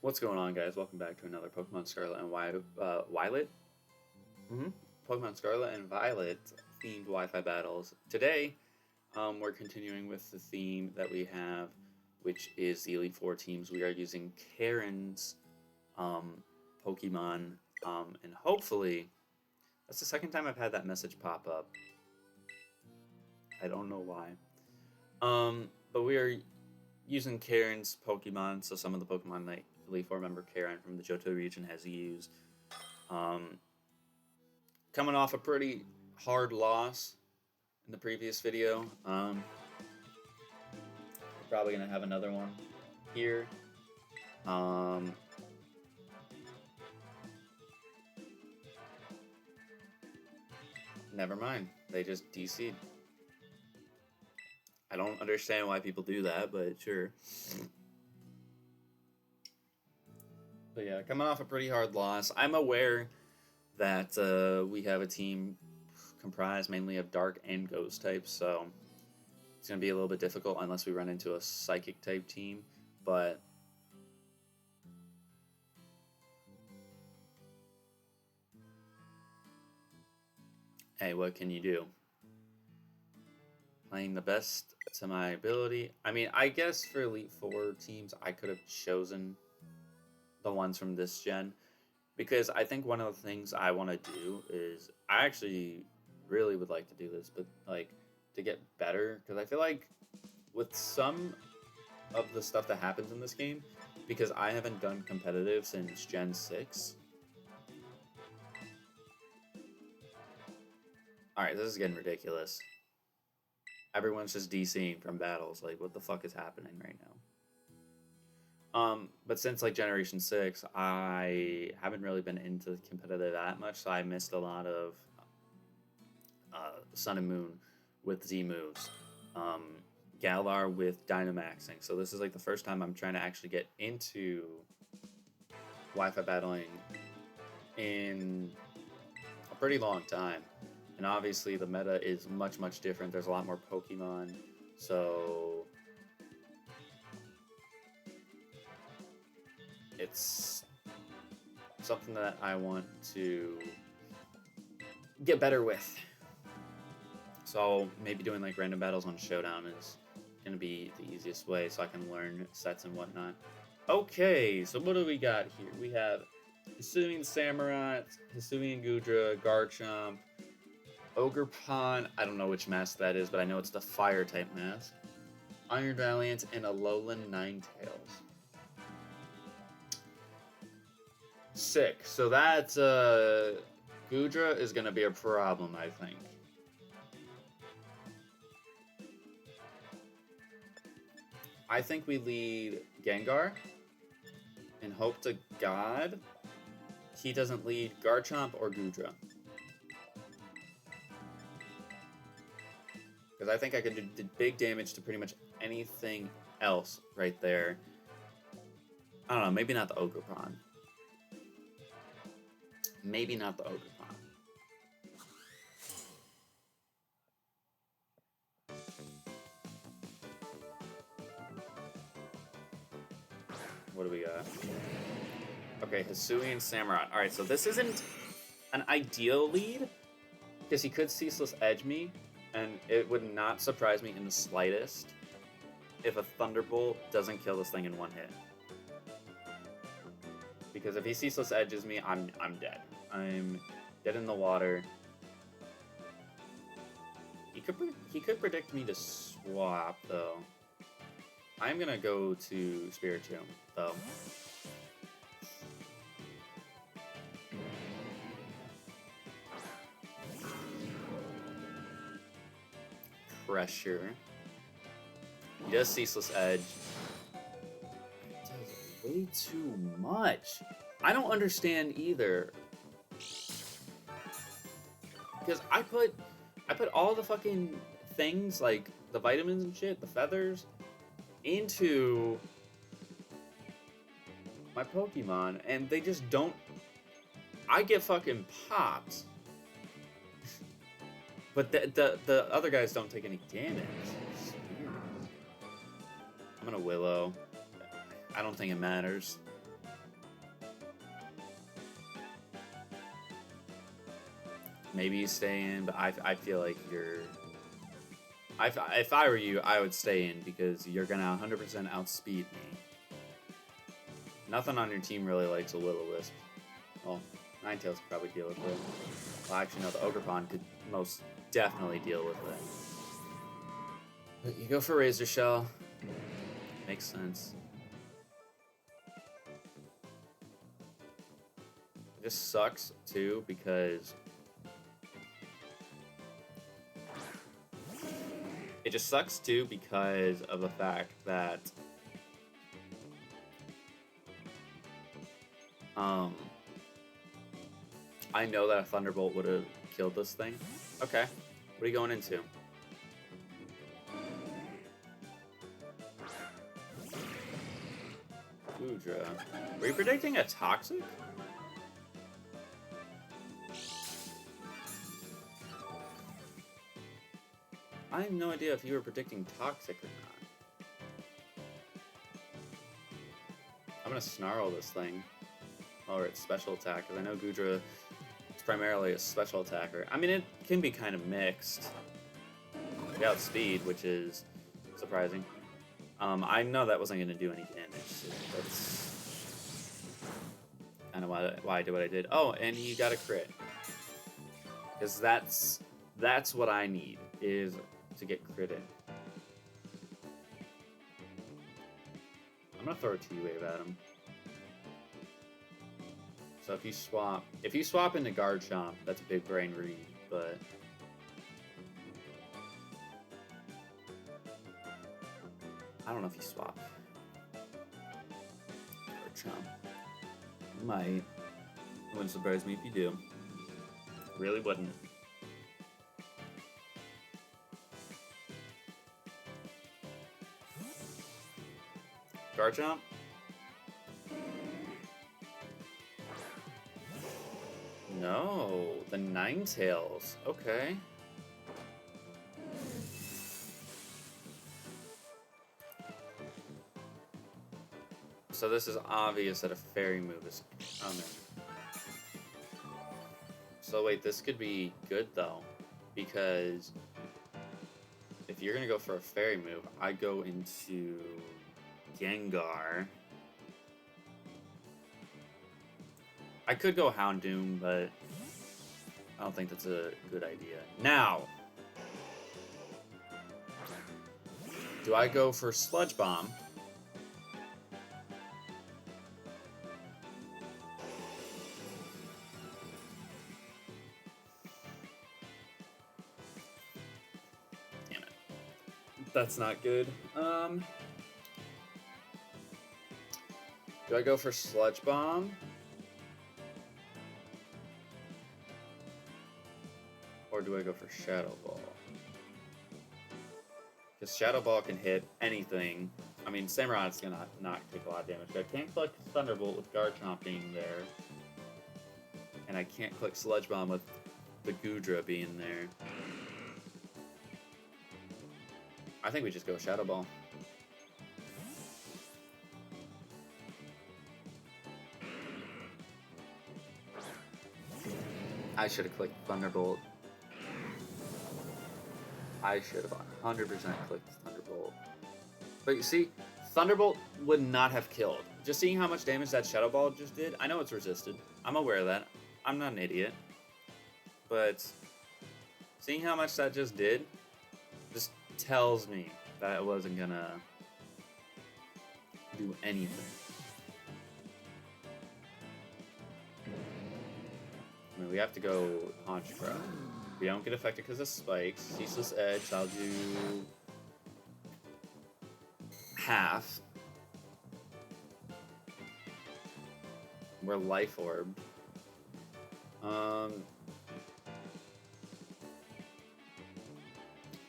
What's going on, guys? Welcome back to another Pokemon Scarlet and Violet. Mm-hmm. Pokemon Scarlet and Violet themed Wi-Fi battles. Today, we're continuing with the theme that we have, which is the Elite Four teams. We are using Karen's Pokemon, and hopefully, that's the second time I've had that message pop up. I don't know why. But we are using Karen's Pokemon, so some of the Pokemon that Elite Four member Karen from the Johto region has used. Coming off a pretty hard loss in the previous video. We're probably going to have another one here. Never mind. They just DC'd. I don't understand why people do that, but sure. But yeah, coming off a pretty hard loss. I'm aware that we have a team comprised mainly of Dark and Ghost types, so it's going to be a little bit difficult unless we run into a Psychic type team, but hey, what can you do? Playing the best to my ability. I mean, I guess for Elite Four teams, I could have chosen the ones from this gen, because I think one of the things I want to do is, I actually really would like to do this, but like to get better, because I feel like with some of the stuff that happens in this game, because I haven't done competitive since Gen 6. Alright, this is getting ridiculous. Everyone's just DCing from battles. Like, what the fuck is happening right now? But since like Generation 6, I haven't really been into competitive that much, so I missed a lot of Sun and Moon with Z moves, Galar with Dynamaxing. So this is like the first time I'm trying to actually get into Wi-Fi battling in a pretty long time. And obviously the meta is much, much different. There's a lot more Pokemon, so it's something that I want to get better with. So maybe doing like random battles on Showdown is going to be the easiest way, so I can learn sets and whatnot. Okay, so what do we got here? We have Hisuian Samurott, Hisuian Gudra, Garchomp, Ogerpon, I don't know which mask that is, but I know it's the fire type mask, Iron Valiant, and Alolan Ninetales. Sick. So that Gudra is going to be a problem, I think. I think we lead Gengar and hope to God he doesn't lead Garchomp or Gudra. Because I think I could do big damage to pretty much anything else right there. I don't know, maybe not the Ogerpon. Maybe not the Ogerpon. What do we got? Okay, Hisuian Samurott. Alright, so this isn't an ideal lead, because he could Ceaseless Edge me, and it would not surprise me in the slightest if a Thunderbolt doesn't kill this thing in one hit. Because if he Ceaseless Edges me, I'm dead. I'm dead in the water. He could predict me to swap, though. I'm gonna go to Spiritomb, though. Pressure. He does Ceaseless Edge. It does way too much. I don't understand either. Because I put all the fucking things, like the vitamins and shit, the feathers, into my Pokemon, and they just don't. I get fucking popped. But the other guys don't take any damage. I'm gonna Willow. I don't think it matters. maybe you stay in, but I feel like you're... If I were you, I would stay in because you're going to 100% outspeed me. Nothing on your team really likes a Will-O-Wisp. Well, Ninetales could probably deal with it. Well, actually, no, the Ogerpon could most definitely deal with it. But you go for Razor Shell. Makes sense. It just sucks, too, because... It just sucks, too, because of the fact that... I know that a Thunderbolt would have killed this thing. Okay. What are you going into? Goodra. Were you predicting a Toxic? I have no idea if you were predicting Toxic or not. I'm gonna Snarl this thing. Or its special attack, because I know Goodra is primarily a special attacker. I mean, it can be kind of mixed. We outspeed, which is surprising. I know that wasn't going to do any damage. That's kind of why I did what I did. Oh, and he got a crit. Because that's what I need, is to get critted. I'm going to throw a T-Wave at him. So if you swap into Garchomp, that's a big brain read, but I don't know if you swap. Garchomp. You might. It wouldn't surprise me if you do. Really wouldn't. Garchomp? No, the Ninetales. Okay. So this is obvious that a fairy move is coming. So wait, this could be good though, because if you're gonna go for a fairy move, I go into Gengar. I could go Houndoom, but I don't think that's a good idea. Now, do I go for Sludge Bomb? Damn it. That's not good. Do I go for Sludge Bomb? Or do I go for Shadow Ball? Because Shadow Ball can hit anything. I mean, Samurot's gonna not take a lot of damage. I can't click Thunderbolt with Garchomp being there. And I can't click Sludge Bomb with the Goodra being there. I think we just go Shadow Ball. I should have clicked Thunderbolt. I should have 100% clicked Thunderbolt. But you see, Thunderbolt would not have killed. Just seeing how much damage that Shadow Ball just did, I know it's resisted. I'm aware of that. I'm not an idiot. But seeing how much that just did, just tells me that it wasn't gonna do anything. I mean, we have to go Honchkrow. We don't get affected because of spikes. Ceaseless Edge, I'll do half. We're Life Orb. Well,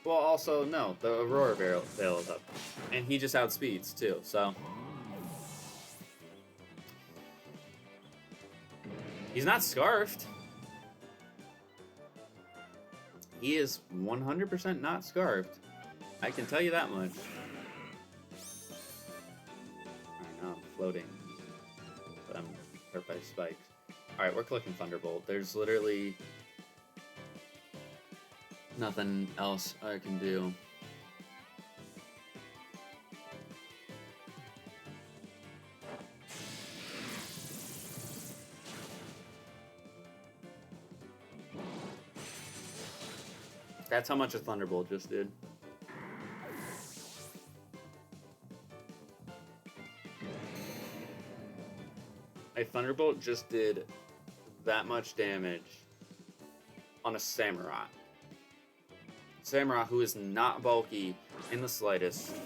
also, no, the Aurora Veil is up. And he just outspeeds, too, so. He's not Scarfed. He is 100% not Scarfed. I can tell you that much. Alright, now I'm floating. But I'm hurt by spikes. Alright, we're clicking Thunderbolt. There's literally Nothing else I can do. That's how much a Thunderbolt just did. A Thunderbolt just did that much damage on a Samurai. Samurai, who is not bulky in the slightest,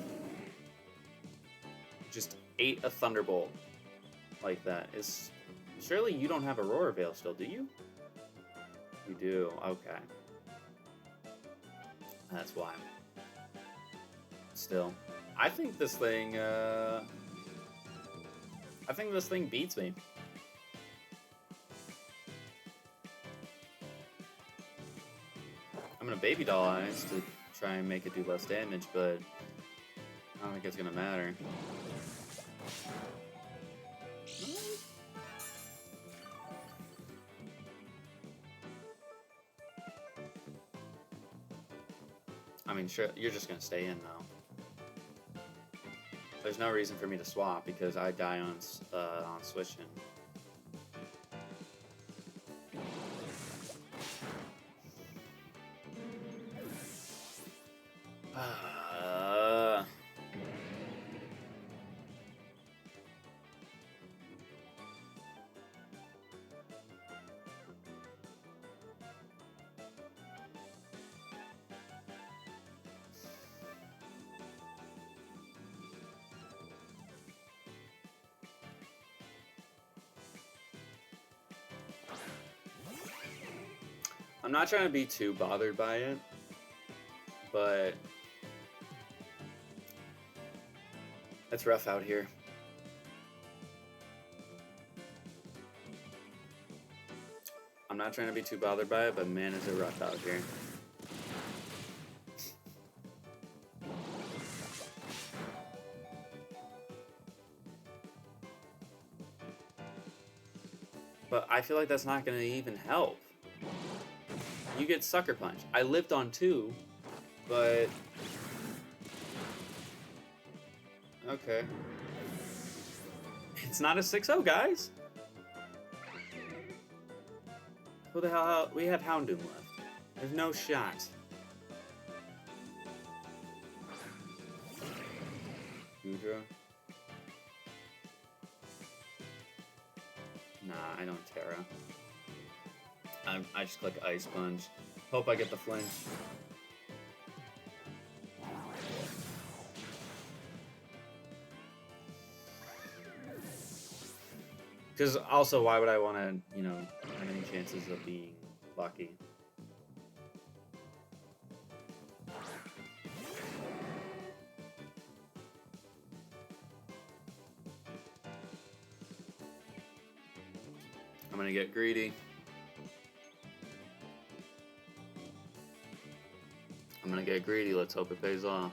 just ate a Thunderbolt like that. Surely you don't have Aurora Veil still, do you? You do, okay. That's why. Still, I think this thing beats me. I'm gonna Baby Doll Eyes to try and make it do less damage, but I don't think it's gonna matter. I mean, sure, you're just gonna stay in though. There's no reason for me to swap because I die on switching. I'm not trying to be too bothered by it, but it's rough out here. I'm not trying to be too bothered by it, but man, is it rough out here. But I feel like that's not going to even help. You get Sucker Punch. I lived on 2, but... Okay. It's not a 6-0, guys! Who the hell... We have Houndoom left. There's no shot. Goodra? Nah, I don't Terra. I just click Ice Punch. Hope I get the flinch. Because also, why would I want to, have any chances of being lucky? I'm gonna get greedy. I'm gonna get greedy, let's hope it pays off.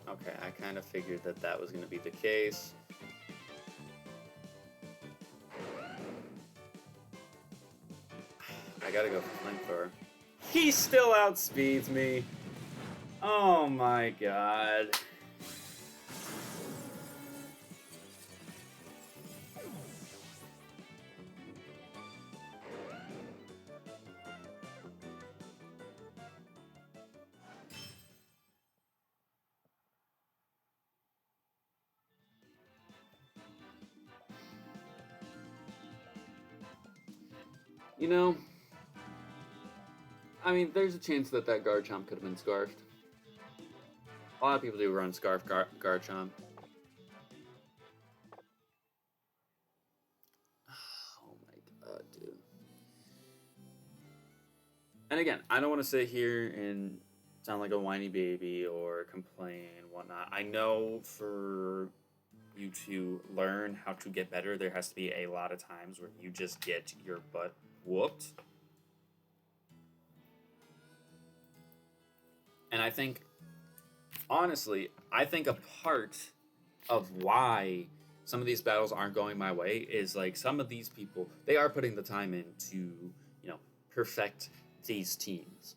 Okay, I kind of figured that that was going to be the case. I gotta go for Flamethrower. He still outspeeds me! Oh my god. You know, I mean, there's a chance that that Garchomp could have been Scarfed. A lot of people do run Scarf Garchomp. And again, I don't want to sit here and sound like a whiny baby or complain and whatnot. I know for you to learn how to get better, there has to be a lot of times where you just get your butt whooped. And I think, honestly, I think a part of why some of these battles aren't going my way is like some of these people, they are putting the time in to, perfect these teams,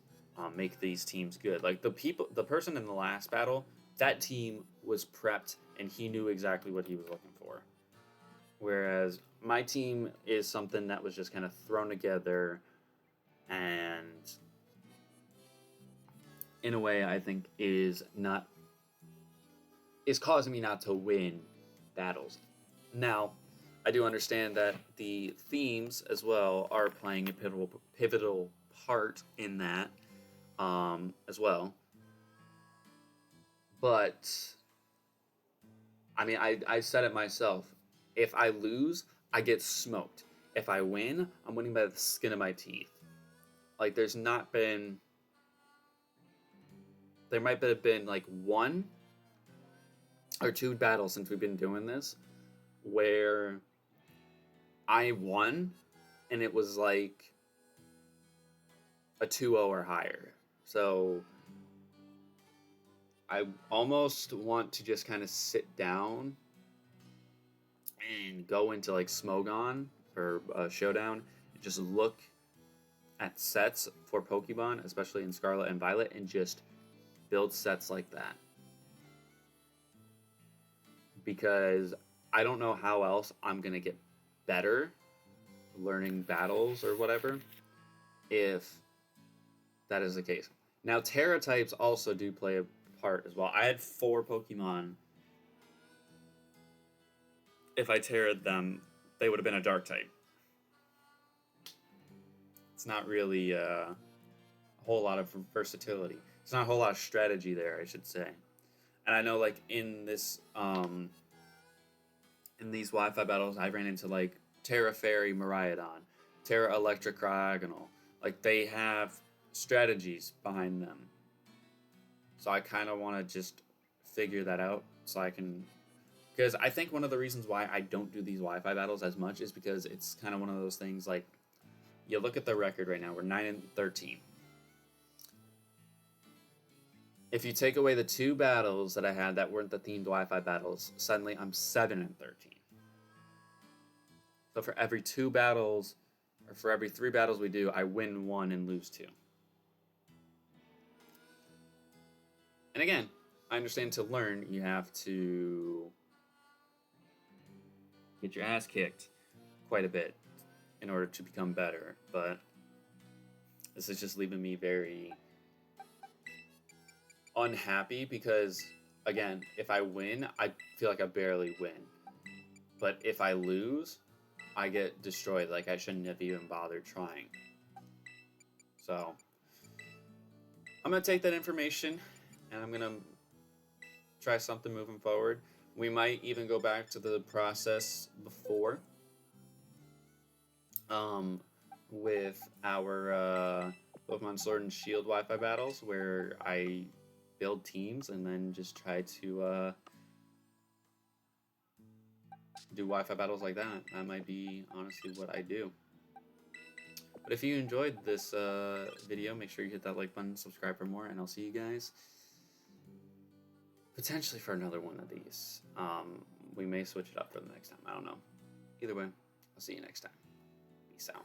make these teams good. Like the person in the last battle, that team was prepped and he knew exactly what he was looking for. Whereas my team is something that was just kind of thrown together, and in a way I think is causing me not to win battles. Now, I do understand that the themes as well are playing a pivotal part in that as well. But I mean, I said it myself. If I lose, I get smoked. If I win, I'm winning by the skin of my teeth. Like, there might have been like 1 or 2 battles since we've been doing this where I won and it was like a 2-0 or higher. So I almost want to just kind of sit down and go into like Smogon for a showdown and just look at sets for Pokemon, especially in Scarlet and Violet, and just build sets like that. Because I don't know how else I'm going to get better learning battles or whatever if that is the case. Now, Terra types also do play a part as well. I had 4 Pokemon. If I Terra'd them, they would have been a Dark type. It's not really a whole lot of versatility. It's not a whole lot of strategy there, I should say. And I know, like, in these Wi-Fi battles, I ran into, like, Terra Fairy Miraidon, Terra Electric Cryogonal. Like, they have strategies behind them. So I kind of want to just figure that out so I can... Because I think one of the reasons why I don't do these Wi-Fi battles as much is because it's kind of one of those things, like, you look at the record right now, we're 9-13. If you take away the 2 battles that I had that weren't the themed Wi-Fi battles, suddenly I'm 7-13. So for every 2 battles, or for every 3 battles we do, I win 1 and lose 2. And again, I understand to learn, you have to get your ass kicked quite a bit in order to become better. But this is just leaving me very unhappy because, again, if I win, I feel like I barely win. But if I lose, I get destroyed. Like, I shouldn't have even bothered trying. So, I'm going to take that information and I'm going to try something moving forward. We might even go back to the process before with our Pokemon Sword and Shield Wi-Fi battles where I build teams and then just try to do Wi-Fi battles like that. That might be honestly what I do. But if you enjoyed this video, make sure you hit that like button, subscribe for more, and I'll see you guys potentially for another one of these. We may switch it up for the next time. I don't know. Either way, I'll see you next time. Peace out.